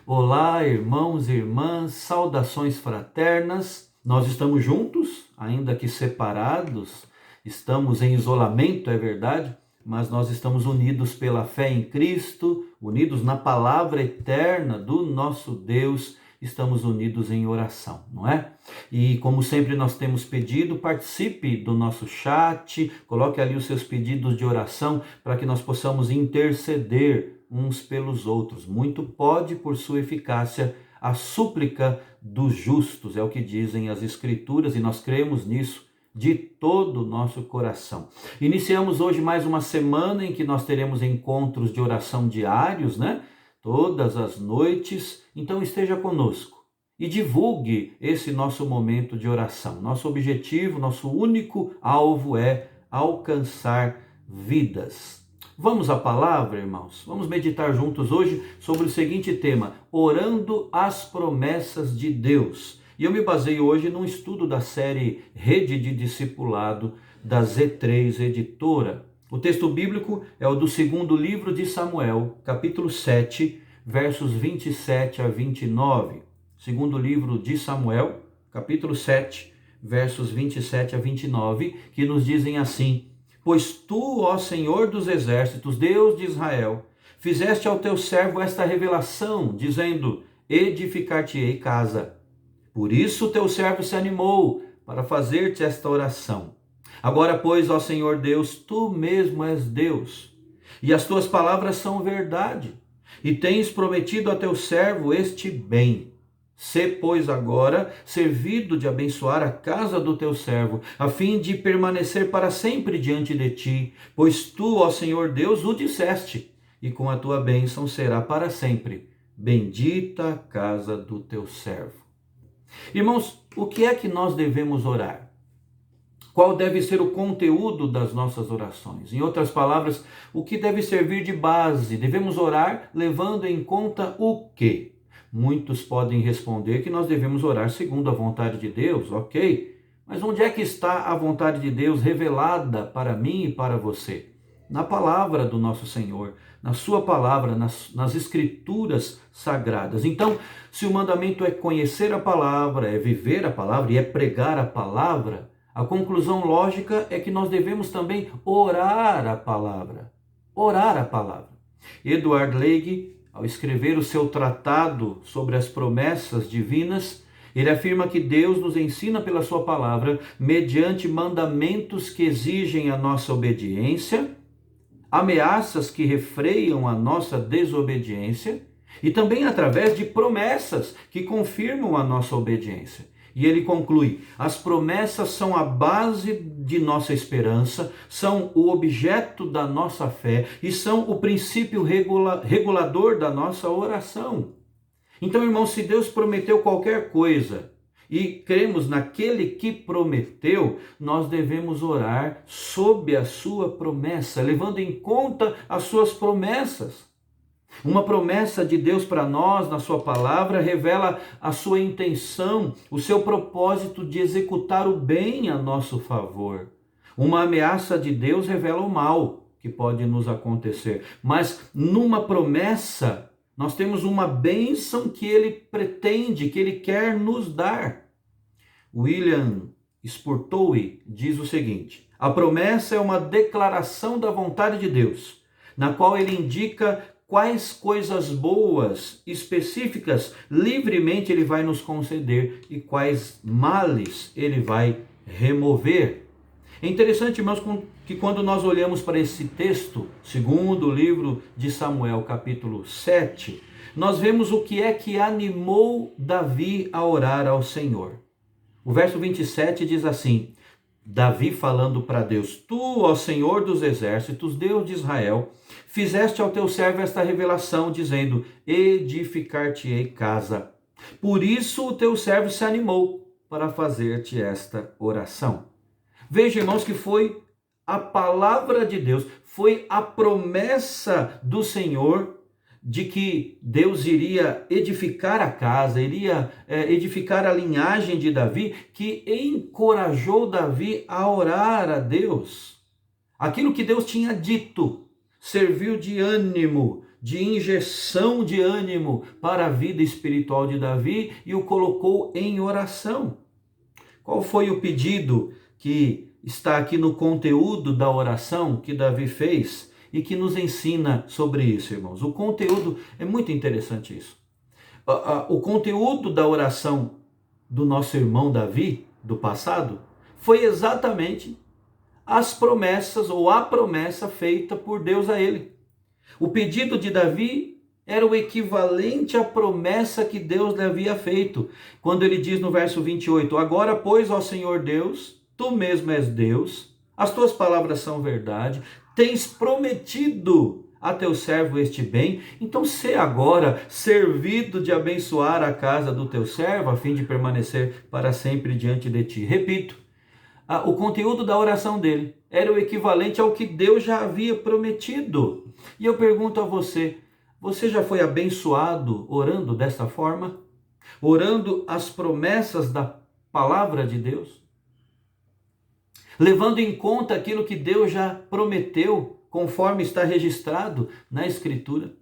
Olá, irmãos e irmãs, saudações fraternas. Nós estamos juntos, ainda que separados, estamos em isolamento, é verdade, mas nós estamos unidos pela fé em Cristo, unidos na palavra eterna do nosso Deus, estamos unidos em oração, não é? E como sempre nós temos pedido, participe do nosso chat, coloque ali os seus pedidos de oração para que nós possamos interceder uns pelos outros. Muito pode, por sua eficácia, a súplica dos justos, é o que dizem as Escrituras, e nós cremos nisso de todo o nosso coração. Iniciamos hoje mais uma semana em que nós teremos encontros de oração diários, né? Todas as noites, então esteja conosco e divulgue esse nosso momento de oração. Nosso objetivo, nosso único alvo é alcançar vidas. Vamos à palavra, irmãos? Vamos meditar juntos hoje sobre o seguinte tema: orando as promessas de Deus. E eu me baseio hoje num estudo da série Rede de Discipulado da Z3 Editora. O texto bíblico é o do segundo livro de Samuel, capítulo 7, versos 27 a 29. Segundo livro de Samuel, capítulo 7, versos 27 a 29, que nos dizem assim: Pois tu, ó Senhor dos exércitos, Deus de Israel, fizeste ao teu servo esta revelação, dizendo: edificar-te-ei casa. Por isso o teu servo se animou para fazer-te esta oração. Agora, pois, ó Senhor Deus, tu mesmo és Deus, e as tuas palavras são verdade, e tens prometido a teu servo este bem. Sê, pois, agora servido de abençoar a casa do teu servo, a fim de permanecer para sempre diante de ti, pois tu, ó Senhor Deus, o disseste, e com a tua bênção será para sempre. Bendita a casa do teu servo. Irmãos, o que é que nós devemos orar? Qual deve ser o conteúdo das nossas orações? Em outras palavras, o que deve servir de base? Devemos orar levando em conta o quê? Muitos podem responder que nós devemos orar segundo a vontade de Deus, ok? Mas onde é que está a vontade de Deus revelada para mim e para você? Na palavra do nosso Senhor, na sua palavra, nas escrituras sagradas. Então, se o mandamento é conhecer a palavra, é viver a palavra e é pregar a palavra, a conclusão lógica é que nós devemos também orar a palavra. Orar a palavra. Edward Legge, ao escrever o seu tratado sobre as promessas divinas, ele afirma que Deus nos ensina pela sua palavra, mediante mandamentos que exigem a nossa obediência, ameaças que refreiam a nossa desobediência e também através de promessas que confirmam a nossa obediência. E ele conclui: as promessas são a base de nossa esperança, são o objeto da nossa fé e são o princípio regulador da nossa oração. Então, irmãos, se Deus prometeu qualquer coisa e cremos naquele que prometeu, nós devemos orar sob a sua promessa, levando em conta as suas promessas. Uma promessa de Deus para nós, na sua palavra, revela a sua intenção, o seu propósito de executar o bem a nosso favor. Uma ameaça de Deus revela o mal que pode nos acontecer. Mas numa promessa, nós temos uma bênção que ele pretende, que ele quer nos dar. William Spurtoe diz o seguinte: a promessa é uma declaração da vontade de Deus, na qual ele indica quais coisas boas, específicas, livremente ele vai nos conceder e quais males ele vai remover. É interessante, irmãos, que quando nós olhamos para esse texto, segundo o livro de Samuel, capítulo 7, nós vemos o que é que animou Davi a orar ao Senhor. O verso 27 diz assim: Davi falando para Deus: Tu, ó Senhor dos exércitos, Deus de Israel, fizeste ao teu servo esta revelação, dizendo: edificar-te-ei casa. Por isso o teu servo se animou para fazer-te esta oração. Veja, irmãos, que foi a palavra de Deus, foi a promessa do Senhor de que Deus iria edificar a casa, iria edificar a linhagem de Davi, que encorajou Davi a orar a Deus. Aquilo que Deus tinha dito serviu de ânimo, de injeção de ânimo para a vida espiritual de Davi e o colocou em oração. Qual foi o pedido que está aqui no conteúdo da oração que Davi fez e que nos ensina sobre isso, irmãos? O conteúdo é muito interessante isso. O conteúdo da oração do nosso irmão Davi, do passado, foi exatamente as promessas ou a promessa feita por Deus a ele. O pedido de Davi era o equivalente à promessa que Deus lhe havia feito, quando ele diz no verso 28, agora, pois, ó Senhor Deus, tu mesmo és Deus, as tuas palavras são verdade, tens prometido a teu servo este bem, então sê agora servido de abençoar a casa do teu servo, a fim de permanecer para sempre diante de ti. Repito, o conteúdo da oração dele era o equivalente ao que Deus já havia prometido. E eu pergunto a você, você já foi abençoado orando dessa forma? Orando as promessas da palavra de Deus? Levando em conta aquilo que Deus já prometeu, conforme está registrado na Escritura?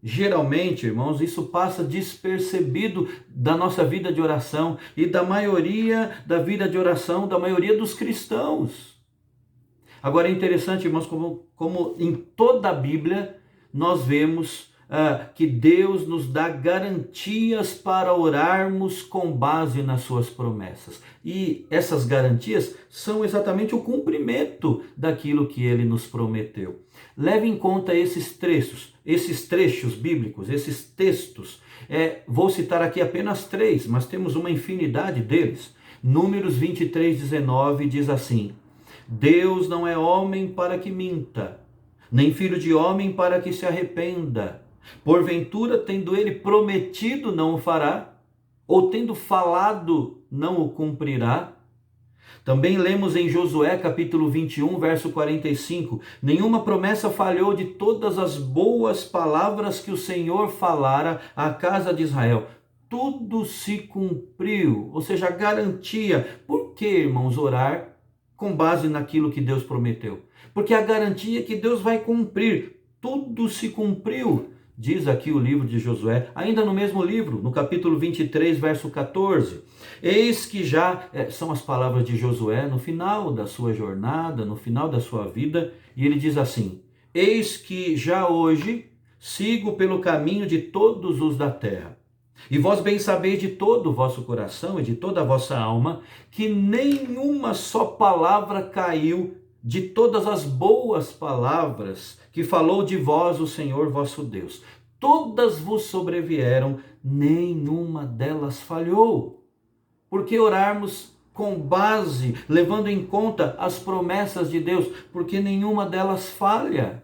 Geralmente, irmãos, isso passa despercebido da nossa vida de oração e da maioria da vida de oração da maioria dos cristãos. Agora é interessante, irmãos, como em toda a Bíblia nós vemos que Deus nos dá garantias para orarmos com base nas suas promessas. E essas garantias são exatamente o cumprimento daquilo que ele nos prometeu. Leve em conta esses trechos bíblicos, esses textos. Vou citar aqui apenas 3, mas temos uma infinidade deles. Números 23:19 diz assim: Deus não é homem para que minta, nem filho de homem para que se arrependa. Porventura, tendo ele prometido, não o fará? Ou tendo falado, não o cumprirá? Também lemos em Josué capítulo 21, verso 45, nenhuma promessa falhou de todas as boas palavras que o Senhor falara à casa de Israel. Tudo se cumpriu, ou seja, garantia. Por que, irmãos, orar com base naquilo que Deus prometeu? Porque a garantia é que Deus vai cumprir. Tudo se cumpriu. Diz aqui o livro de Josué, ainda no mesmo livro, no capítulo 23, verso 14. Eis que já, são as palavras de Josué no final da sua jornada, no final da sua vida, e ele diz assim: eis que já hoje sigo pelo caminho de todos os da terra. E vós bem sabeis de todo o vosso coração e de toda a vossa alma, que nenhuma só palavra caiu de todas as boas palavras que falou de vós o Senhor vosso Deus. Todas vos sobrevieram, nenhuma delas falhou. Por que orarmos com base, levando em conta as promessas de Deus? Porque nenhuma delas falha.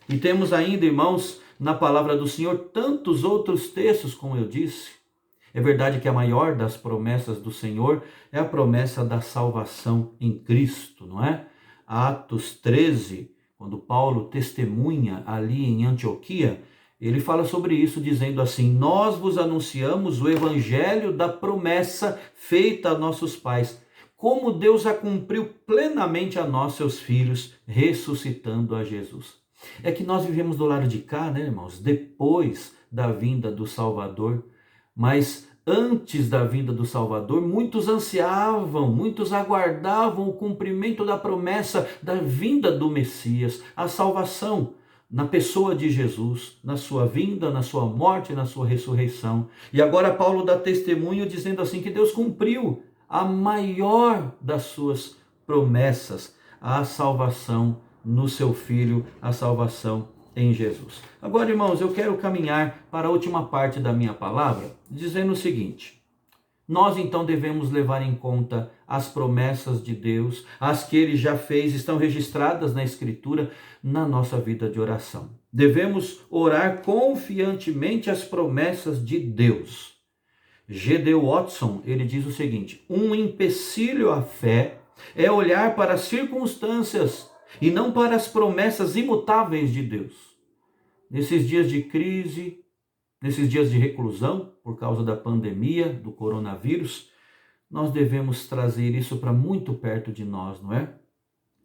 E temos ainda, irmãos, na palavra do Senhor, tantos outros textos, como eu disse. É verdade que a maior das promessas do Senhor é a promessa da salvação em Cristo, não é? Atos 13, quando Paulo testemunha ali em Antioquia, ele fala sobre isso dizendo assim: nós vos anunciamos o evangelho da promessa feita a nossos pais, como Deus a cumpriu plenamente a nós, seus filhos, ressuscitando a Jesus. É que nós vivemos do lado de cá, né, irmãos? Depois da vinda do Salvador, mas antes da vinda do Salvador, muitos ansiavam, muitos aguardavam o cumprimento da promessa da vinda do Messias, a salvação na pessoa de Jesus, na sua vinda, na sua morte, na sua ressurreição. E agora Paulo dá testemunho dizendo assim que Deus cumpriu a maior das suas promessas, a salvação no seu Filho, a salvação em Jesus. Agora, irmãos, eu quero caminhar para a última parte da minha palavra, dizendo o seguinte: nós então devemos levar em conta as promessas de Deus, as que ele já fez, estão registradas na Escritura, na nossa vida de oração. Devemos orar confiantemente as promessas de Deus. G.D. Watson, ele diz o seguinte: um empecilho à fé é olhar para as circunstâncias e não para as promessas imutáveis de Deus. Nesses dias de crise, nesses dias de reclusão, por causa da pandemia, do coronavírus, nós devemos trazer isso para muito perto de nós, não é?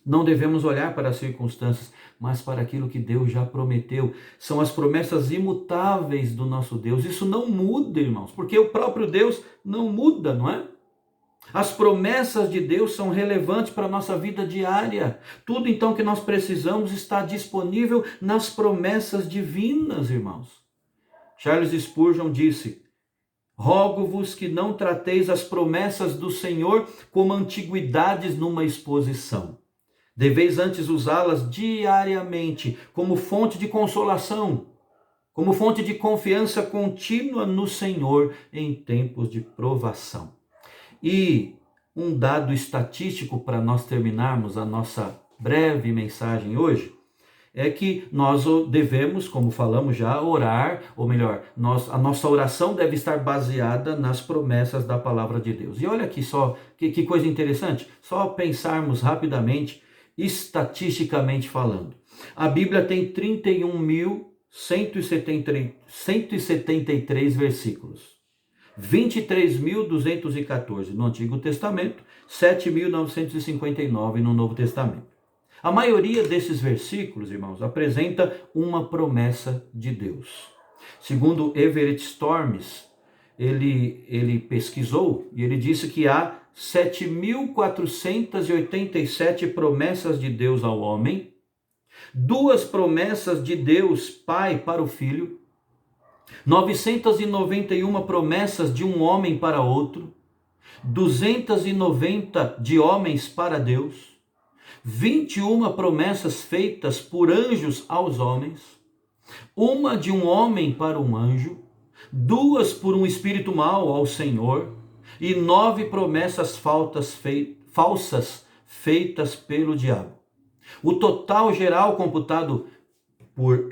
Não devemos olhar para as circunstâncias, mas para aquilo que Deus já prometeu. São as promessas imutáveis do nosso Deus. Isso não muda, irmãos, porque o próprio Deus não muda, não é? As promessas de Deus são relevantes para a nossa vida diária. Tudo então que nós precisamos está disponível nas promessas divinas, irmãos. Charles Spurgeon disse: rogo-vos que não trateis as promessas do Senhor como antiguidades numa exposição. Deveis antes usá-las diariamente como fonte de consolação, como fonte de confiança contínua no Senhor em tempos de provação. E um dado estatístico para nós terminarmos a nossa breve mensagem hoje, é que nós devemos, como falamos já, orar, ou melhor, a nossa oração deve estar baseada nas promessas da palavra de Deus. E olha aqui só, que coisa interessante, só pensarmos rapidamente, estatisticamente falando. A Bíblia tem 31.173 versículos. 23.214 no Antigo Testamento, 7.959 no Novo Testamento. A maioria desses versículos, irmãos, apresenta uma promessa de Deus. Segundo Everett Storms, ele pesquisou e ele disse que há 7.487 promessas de Deus ao homem, 2 promessas de Deus Pai para o Filho, 991 promessas de um homem para outro, 290 de homens para Deus, 21 promessas feitas por anjos aos homens, 1 de um homem para um anjo, 2 por um espírito mau ao Senhor, e 9 promessas falsas feitas pelo diabo. O total geral computado por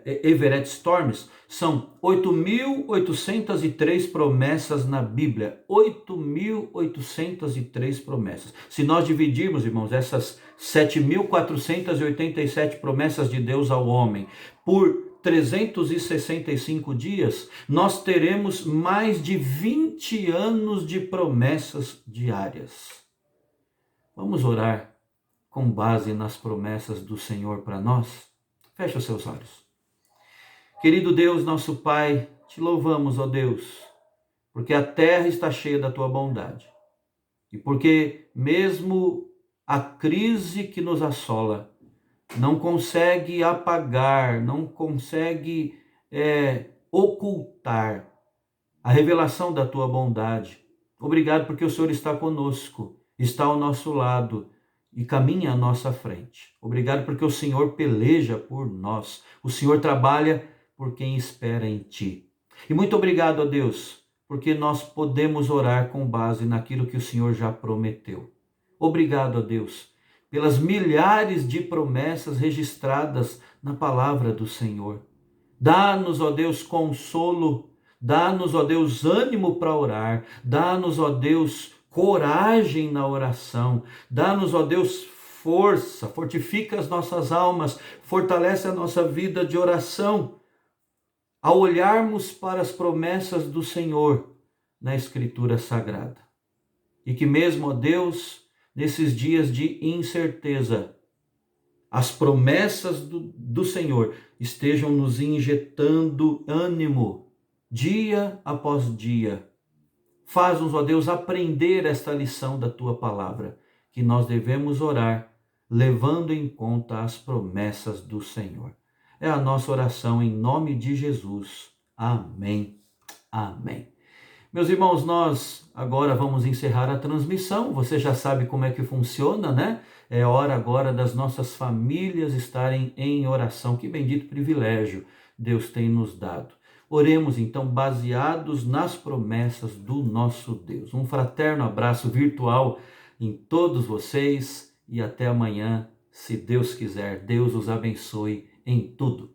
Everett Storms são 8.803 promessas na Bíblia. 8.803 promessas. Se nós dividirmos, irmãos, essas 7.487 promessas de Deus ao homem por 365 dias, nós teremos mais de 20 anos de promessas diárias. Vamos orar com base nas promessas do Senhor para nós? Feche os seus olhos. Querido Deus, nosso Pai, te louvamos, ó Deus, porque a terra está cheia da tua bondade. E porque mesmo a crise que nos assola não consegue apagar, não consegue ocultar a revelação da tua bondade. Obrigado porque o Senhor está conosco, está ao nosso lado e caminha à nossa frente. Obrigado porque o Senhor peleja por nós. O Senhor trabalha por quem espera em ti. E muito obrigado, ó Deus, porque nós podemos orar com base naquilo que o Senhor já prometeu. Obrigado, ó Deus, pelas milhares de promessas registradas na palavra do Senhor. Dá-nos, ó Deus, consolo. Dá-nos, ó Deus, ânimo para orar. Dá-nos, ó Deus, coragem na oração. Dá-nos, ó Deus, força. Fortifica as nossas almas. Fortalece a nossa vida de oração. Ao olharmos para as promessas do Senhor na Escritura Sagrada. E que mesmo, ó Deus, nesses dias de incerteza, as promessas do Senhor estejam nos injetando ânimo, dia após dia. Faz-nos, ó Deus, aprender esta lição da tua palavra, que nós devemos orar, levando em conta as promessas do Senhor. É a nossa oração em nome de Jesus. Amém. Amém. Meus irmãos, nós agora vamos encerrar a transmissão. Você já sabe como é que funciona, né? É hora agora das nossas famílias estarem em oração. Que bendito privilégio Deus tem nos dado. Oremos então baseados nas promessas do nosso Deus. Um fraterno abraço virtual em todos vocês e até amanhã, se Deus quiser. Deus os abençoe em tudo.